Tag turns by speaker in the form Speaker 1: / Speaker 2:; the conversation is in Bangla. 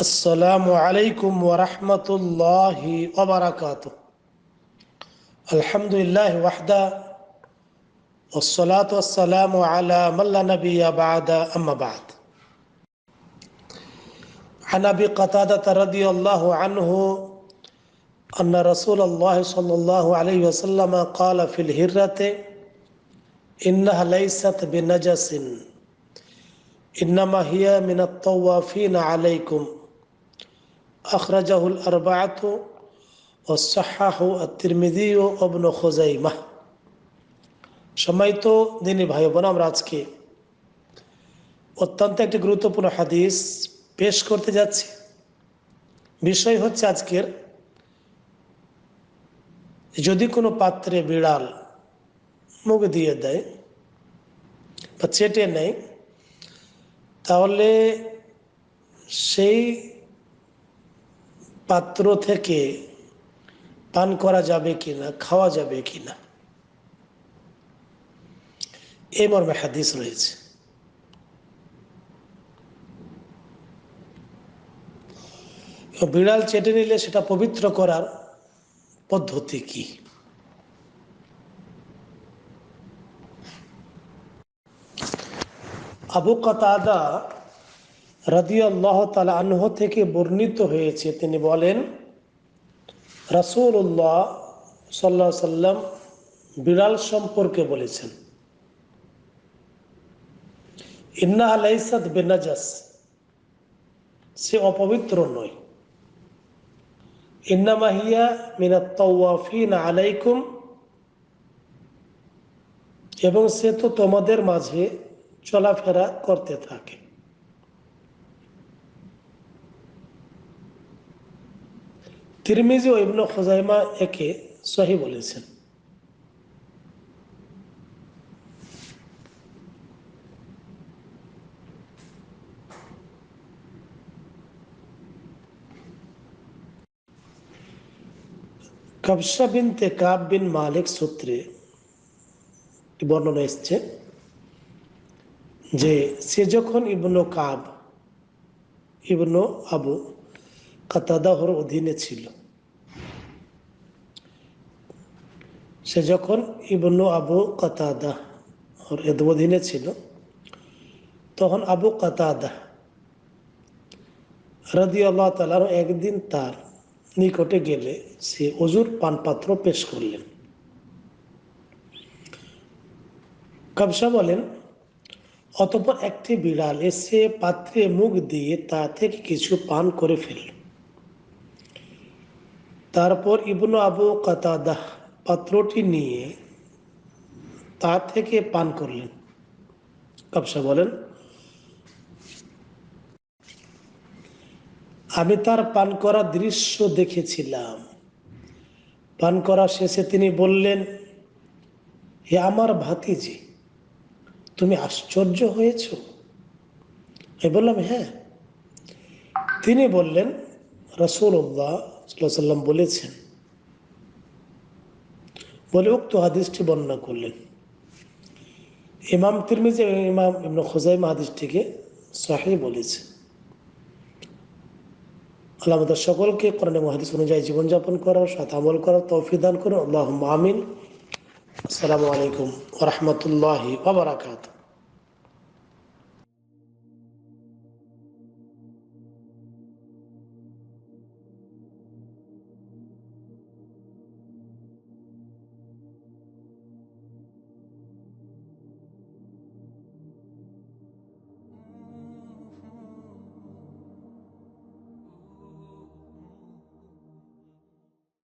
Speaker 1: আসসালামু আলাইকুম ওয়া রাহমাতুল্লাহি ওয়া বারাকাতুহু। আলহামদুলিল্লাহি ওয়াহদা ওয়াসসালাতু ওয়াসসালামু আলা মান লা নাবিয়্যা বা'দা আম্মা বা'দ। عن أبي قتادة رضي الله عنه أن رسول الله صلى الله عليه وسلم قال في الهرة إنها ليست بنجس إنما هي من الطوافين عليكم أخرجه الأربعة وصححه الترمذي وابن خزيمة। সম্মানিত দিনী ভাই বোন, আমরা আজকে অত্যন্ত একটি গুরুত্বপূর্ণ হাদিস পেশ করতে যাচ্ছি। বিষয় হচ্ছে আজকের, যদি কোনো পাত্রে বিড়াল মুখ দিয়ে দেয় বা চেটে নেয়, তাহলে সেই পাত্র থেকে পান করা যাবে কিনা, খাওয়া যাবে কিনা, এই মর্মে হাদিস রয়েছে। বিড়াল চেটে নিলে সেটা পবিত্র করার পদ্ধতি কি? আবু কাতাদা রাদিয়াল্লাহু তাআলা আনহু থেকে বর্ণিত হয়েছে, তিনি বলেন, রাসূলুল্লাহ সাল্লাল্লাহু আলাইহি সাল্লাম বিড়াল সম্পর্কে বলেছেন, ইন্নাহা লাইসাত বিনাজাস, সে অপবিত্র নয়। ইন্নামা হিয়া মিনাত তাওয়াফিন আলাইকুম, এবং সে তো তোমাদের মাঝে চলাফেরা করতে থাকে। তিরমিজি ও ইবনে খুজাইমা একে সহিহ বলেছেন। কবশা বিনতে কাব বিন মালিক সূত্রে বর্ণনা এসছে যে সে যখন ইবনু কাব ইবনু আবু কাতাদাহর অধীনে ছিল, সে যখন ইবনু আবু কাতাদা ওর অধীনে ছিল, তখন আবু কাতাদা রাদিয়াল্লাহু তাআলা একদিন তার নিকটে গেলে সে ওযুর পানপাত্র পেশ করলেন। কবশা বলেন, অতঃপর একটি বিড়াল এসে পাত্রে মুখ দিয়ে তা থেকে কিছু পান করে ফেলল। তারপর ইবনু আবু কাতাদা পাত্রটি নিয়ে তা থেকে পান করলেন। কবশা বলেন, আমি তার পান করা দৃশ্য দেখেছিলাম। পান করা শেষে তিনি বললেন, হে আমার ভাতিজি, তুমি আশ্চর্য হয়েছ? আমি বললাম, হ্যাঁ। তিনি বললেন, রাসূলুল্লাহ সাল্লাল্লাহু আলাইহি ওয়াসাল্লাম বলেছেন, বলে উক্ত হাদিসটি বর্ণনা করলেন। ইমাম তিরমিজি এবং ইমাম ইবনে খুজাইমা হাদিসটিকে সহিহ বলেছে। আল্লাহ আমাদের সকলকে কোরআন এবং হাদিস অনুযায়ী জীবনযাপন করার, সাথে আমল করার তৌফিক দান করুন। আল্লাহুম্মা আমিন। আসসালামু আলাইকুম ওয়া রাহমাতুল্লাহি ওয়া বারাকাতুহু।